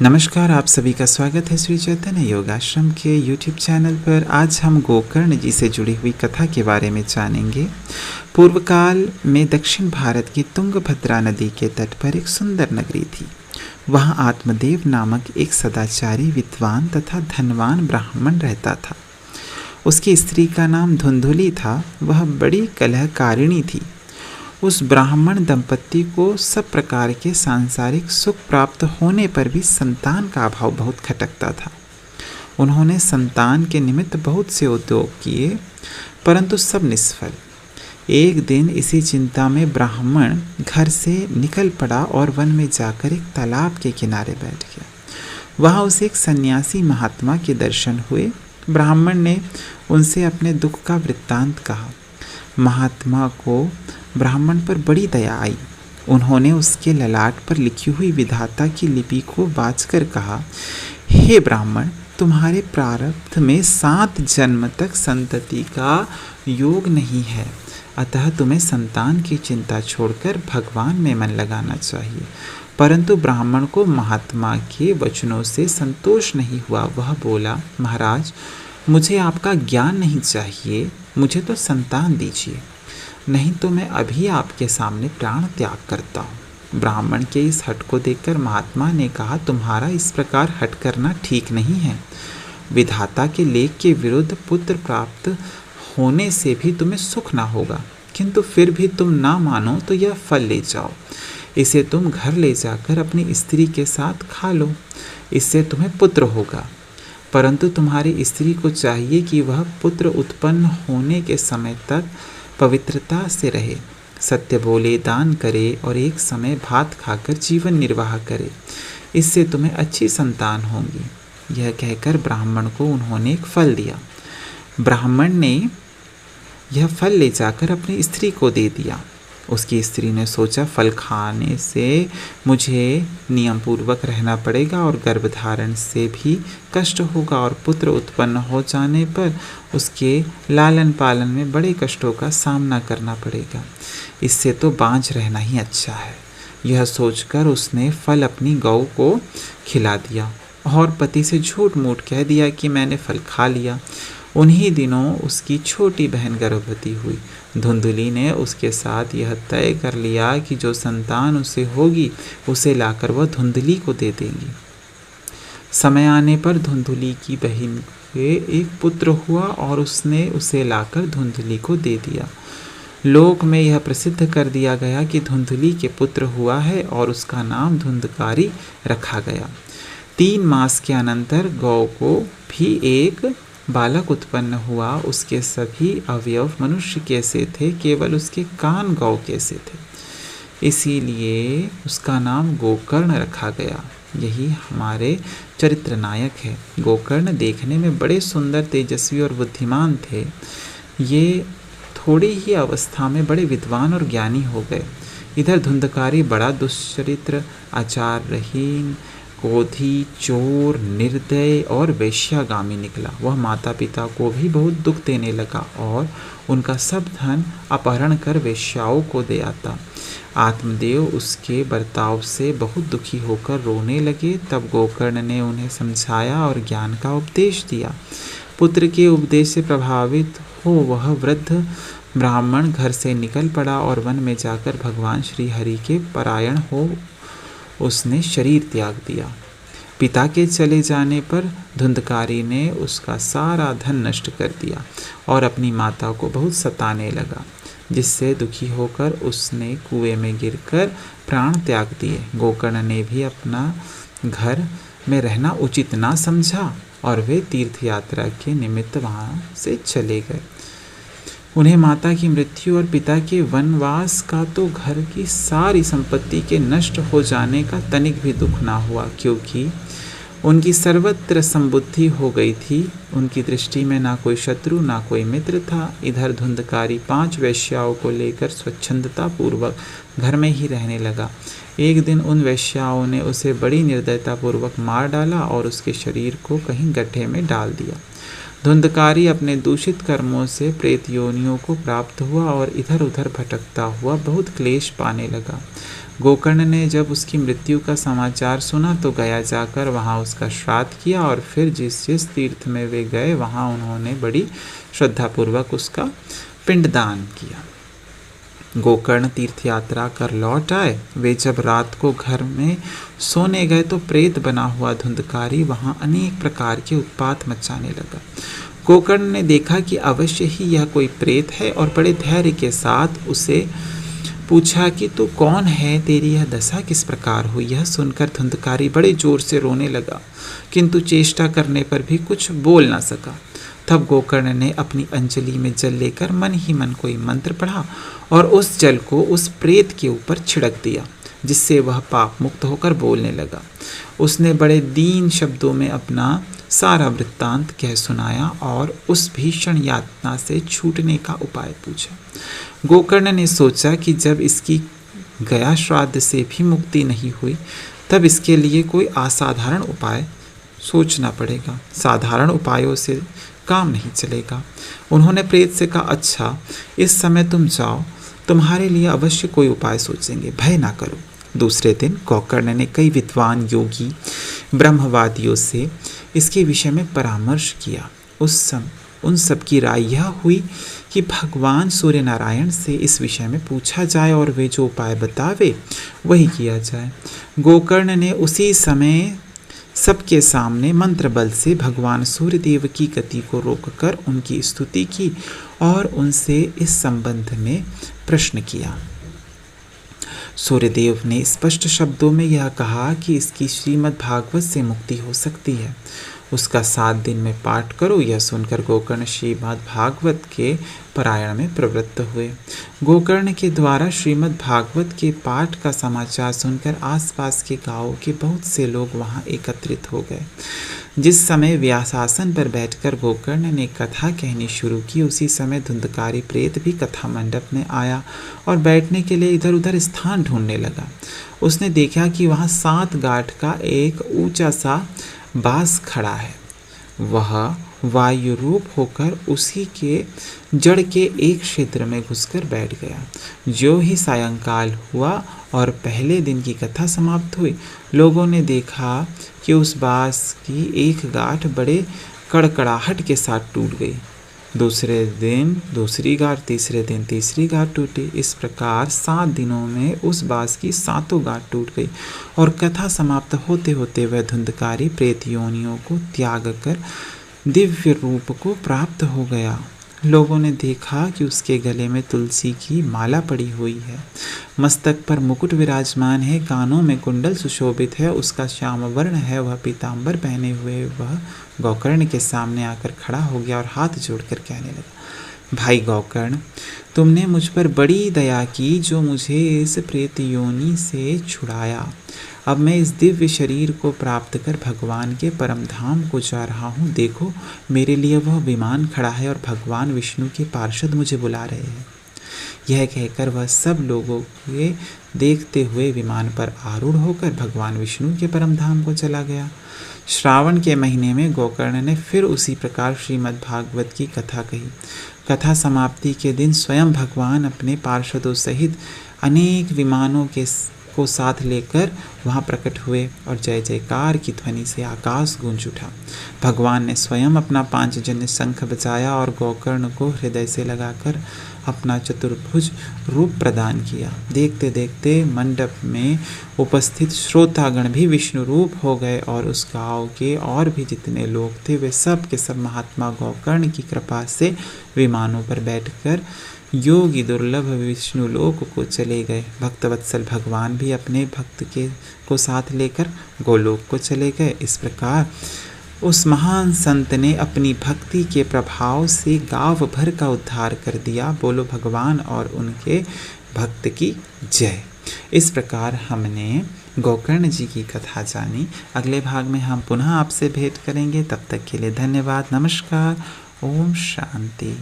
नमस्कार, आप सभी का स्वागत है श्री चैतन्य योगाश्रम के YouTube चैनल पर। आज हम गोकर्ण जी से जुड़ी हुई कथा के बारे में जानेंगे। पूर्व काल में दक्षिण भारत की तुंगभद्रा नदी के तट पर एक सुंदर नगरी थी। वहाँ आत्मदेव नामक एक सदाचारी, विद्वान तथा धनवान ब्राह्मण रहता था। उसकी स्त्री का नाम धुंधुली था। वह बड़ी कलहकारिणी थी। उस ब्राह्मण दंपत्ति को सब प्रकार के सांसारिक सुख प्राप्त होने पर भी संतान का अभाव बहुत खटकता था। उन्होंने संतान के निमित्त बहुत से उद्योग किए, परंतु सब निष्फल। एक दिन इसी चिंता में ब्राह्मण घर से निकल पड़ा और वन में जाकर एक तालाब के किनारे बैठ गया। वहाँ उसे एक सन्यासी महात्मा के दर्शन हुए। ब्राह्मण ने उनसे अपने दुख का वृत्तांत कहा। महात्मा को ब्राह्मण पर बड़ी दया आई। उन्होंने उसके ललाट पर लिखी हुई विधाता की लिपि को वाचकर कहा, हे ब्राह्मण, तुम्हारे प्रारब्ध में 7 जन्म तक संतति का योग नहीं है, अतः तुम्हें संतान की चिंता छोड़कर भगवान में मन लगाना चाहिए। परंतु ब्राह्मण को महात्मा के वचनों से संतोष नहीं हुआ। वह बोला, महाराज, मुझे आपका ज्ञान नहीं चाहिए, मुझे तो संतान दीजिए, नहीं तो मैं अभी आपके सामने प्राण त्याग करता हूँ। ब्राह्मण के इस हठ को देखकर महात्मा ने कहा, तुम्हारा इस प्रकार हठ करना ठीक नहीं है। विधाता के लेख के विरुद्ध पुत्र प्राप्त होने से भी तुम्हें सुख ना होगा, किंतु फिर भी तुम ना मानो तो यह फल ले जाओ। इसे तुम घर ले जाकर अपनी स्त्री के साथ खा लो, इससे तुम्हें पुत्र होगा। परंतु तुम्हारी स्त्री को चाहिए कि वह पुत्र उत्पन्न होने के समय तक पवित्रता से रहे, सत्य बोले, दान करे और एक समय भात खाकर जीवन निर्वाह करे। इससे तुम्हें अच्छी संतान होगी। यह कहकर ब्राह्मण को उन्होंने एक फल दिया। ब्राह्मण ने यह फल ले जाकर अपनी स्त्री को दे दिया। उसकी स्त्री ने सोचा, फल खाने से मुझे नियम पूर्वक रहना पड़ेगा और गर्भधारण से भी कष्ट होगा और पुत्र उत्पन्न हो जाने पर उसके लालन पालन में बड़े कष्टों का सामना करना पड़ेगा। इससे तो बांझ रहना ही अच्छा है। यह सोचकर उसने फल अपनी गौ को खिला दिया और पति से झूठ मूठ कह दिया कि मैंने फल खा लिया। उन्हीं दिनों उसकी छोटी बहन गर्भवती हुई। धुंधुली ने उसके साथ यह तय कर लिया कि जो संतान उसे होगी उसे लाकर वह धुंधली को दे देंगी। समय आने पर धुंधुली की बहन के एक पुत्र हुआ और उसने उसे लाकर धुंधुली को दे दिया। लोक में यह प्रसिद्ध कर दिया गया कि धुंधुली के पुत्र हुआ है और उसका नाम धुंधकारी रखा गया। 3 मास के अनंतर गौ को भी एक बालक उत्पन्न हुआ। उसके सभी अवयव मनुष्य कैसे थे, केवल उसके कान गौ कैसे थे, इसीलिए उसका नाम गोकर्ण रखा गया। यही हमारे चरित्र नायक है। गोकर्ण देखने में बड़े सुंदर, तेजस्वी और बुद्धिमान थे। ये थोड़ी ही अवस्था में बड़े विद्वान और ज्ञानी हो गए। इधर धुंधकारी बड़ा दुष्चरित्र, आचारहीन, क्रोधी, चोर, निर्दय और वेश्यागामी निकला। वह माता पिता को भी बहुत दुख देने लगा और उनका सब धन अपहरण कर वेश्याओं को दे आता। आत्मदेव उसके बर्ताव से बहुत दुखी होकर रोने लगे। तब गोकर्ण ने उन्हें समझाया और ज्ञान का उपदेश दिया। पुत्र के उपदेश से प्रभावित हो वह वृद्ध ब्राह्मण घर से निकल पड़ा और वन में जाकर भगवान श्री हरि के परायण हो उसने शरीर त्याग दिया। पिता के चले जाने पर धुंधकारी ने उसका सारा धन नष्ट कर दिया और अपनी माता को बहुत सताने लगा, जिससे दुखी होकर उसने कुएं में गिरकर प्राण त्याग दिए। गोकर्ण ने भी अपना घर में रहना उचित ना समझा और वे तीर्थ यात्रा के निमित्त वहाँ से चले गए। उन्हें माता की मृत्यु और पिता के वनवास का तो घर की सारी संपत्ति के नष्ट हो जाने का तनिक भी दुख ना हुआ, क्योंकि उनकी सर्वत्र संबुद्धि हो गई थी। उनकी दृष्टि में ना कोई शत्रु ना कोई मित्र था। इधर धुंधकारी 5 वेश्याओं को लेकर स्वच्छंदता पूर्वक घर में ही रहने लगा। एक दिन उन वेश्याओं ने उसे बड़ी निर्दयता पूर्वक मार डाला और उसके शरीर को कहीं गड्ढे में डाल दिया। धुंधकारी अपने दूषित कर्मों से प्रेत योनियों को प्राप्त हुआ और इधर उधर भटकता हुआ बहुत क्लेश पाने लगा। गोकर्ण ने जब उसकी मृत्यु का समाचार सुना तो गया जाकर वहाँ उसका श्राद्ध किया और फिर जिस जिस तीर्थ में वे गए वहाँ उन्होंने बड़ी श्रद्धापूर्वक उसका पिंडदान किया। गोकर्ण तीर्थ यात्रा कर लौट आए। वे जब रात को घर में सोने गए तो प्रेत बना हुआ धुंधकारी वहाँ अनेक प्रकार के उत्पात मचाने लगा। गोकर्ण ने देखा कि अवश्य ही यह कोई प्रेत है और बड़े धैर्य के साथ उसे पूछा कि तू कौन है, तेरी यह दशा किस प्रकार हुई। यह सुनकर धुंधकारी बड़े जोर से रोने लगा, किंतु चेष्टा करने पर भी कुछ बोल ना सका। तब गोकर्ण ने अपनी अंजलि में जल लेकर मन ही मन कोई मंत्र पढ़ा और उस जल को उस प्रेत के ऊपर छिड़क दिया, जिससे वह पाप मुक्त होकर बोलने लगा। उसने बड़े दीन शब्दों में अपना सारा वृत्तांत कह सुनाया और उस भीषण यातना से छूटने का उपाय पूछा। गोकर्ण ने सोचा कि जब इसकी गया श्राद्ध से भी मुक्ति नहीं हुई तब इसके लिए कोई असाधारण उपाय सोचना पड़ेगा। साधारण उपायों से काम नहीं चलेगा। उन्होंने प्रेत से कहा, अच्छा इस समय तुम जाओ, तुम्हारे लिए अवश्य कोई उपाय सोचेंगे, भय ना करो। दूसरे दिन गोकर्ण ने कई विद्वान योगी ब्रह्मवादियों से इसके विषय में परामर्श किया। उन सब की राय यह हुई कि भगवान सूर्य नारायण से इस विषय में पूछा जाए और वे जो उपाय बतावे वही किया जाए। गोकर्ण ने उसी समय सबके सामने मंत्र बल से भगवान सूर्यदेव की गति को रोककर उनकी स्तुति की और उनसे इस संबंध में प्रश्न किया। सूर्यदेव ने स्पष्ट शब्दों में यह कहा कि इसकी श्रीमद् भागवत से मुक्ति हो सकती है, उसका 7 दिन में पाठ करो। यह सुनकर गोकर्ण श्रीमद् भागवत के पारायण में प्रवृत्त हुए। गोकर्ण के द्वारा श्रीमद् भागवत के पाठ का समाचार सुनकर आसपास के गांवों के बहुत से लोग वहां एकत्रित हो गए। जिस समय व्यासासन पर बैठकर गोकर्ण ने कथा कहनी शुरू की, उसी समय धुंधकारी प्रेत भी कथा मंडप में आया और बैठने के लिए इधर उधर स्थान ढूंढने लगा। उसने देखा कि वहाँ 7 गांठ का एक ऊंचा सा बांस खड़ा है। वह वायु रूप होकर उसी के जड़ के एक क्षेत्र में घुसकर बैठ गया। जो ही सायंकाल हुआ और पहले दिन की कथा समाप्त हुई, लोगों ने देखा कि उस बांस की एक गांठ बड़े कड़कड़ाहट के साथ टूट गई। दूसरे दिन दूसरी गांठ, तीसरे दिन तीसरी गांठ टूटी। इस प्रकार 7 दिनों में उस बांस की 7 गांठ टूट गई और कथा समाप्त होते होते वह धुंधकारी प्रेत योनियों को त्याग कर दिव्य रूप को प्राप्त हो गया। लोगों ने देखा कि उसके गले में तुलसी की माला पड़ी हुई है, मस्तक पर मुकुट विराजमान है, कानों में कुंडल सुशोभित है, उसका श्याम वर्ण है, वह पीतांबर पहने हुए वह गोकर्ण के सामने आकर खड़ा हो गया और हाथ जोड़कर कहने लगा, भाई गोकर्ण, तुमने मुझ पर बड़ी दया की जो मुझे इस प्रेत योनि से छुड़ाया। अब मैं इस दिव्य शरीर को प्राप्त कर भगवान के परम धाम को जा रहा हूँ। देखो, मेरे लिए वह विमान खड़ा है और भगवान विष्णु के पार्षद मुझे बुला रहे हैं। यह कहकर वह सब लोगों के देखते हुए विमान पर आरूढ़ होकर भगवान विष्णु के परम धाम को चला गया। श्रावण के महीने में गोकर्ण ने फिर उसी प्रकार श्रीमद् भागवत की कथा कही। कथा समाप्ति के दिन स्वयं भगवान अपने पार्षदों सहित अनेक विमानों को साथ लेकर वहाँ प्रकट हुए और जय जयकार की ध्वनि से आकाश गूंज उठा। भगवान ने स्वयं अपना 5 जन्य शंख बजाया और गोकर्ण को हृदय से लगाकर अपना चतुर्भुज रूप प्रदान किया। देखते देखते मंडप में उपस्थित श्रोतागण भी विष्णु रूप हो गए और उस गांव के और भी जितने लोग थे वे सब के सब महात्मा गोकर्ण की कृपा से विमानों पर बैठकर योगी दुर्लभ विष्णु लोक को चले गए। भक्तवत्सल भगवान भी अपने भक्त को साथ लेकर गोलोक को चले गए। इस प्रकार उस महान संत ने अपनी भक्ति के प्रभाव से गांव भर का उद्धार कर दिया। बोलो भगवान और उनके भक्त की जय। इस प्रकार हमने गोकर्ण जी की कथा जानी। अगले भाग में हम पुनः आपसे भेंट करेंगे। तब तक के लिए धन्यवाद। नमस्कार। ओम शांति।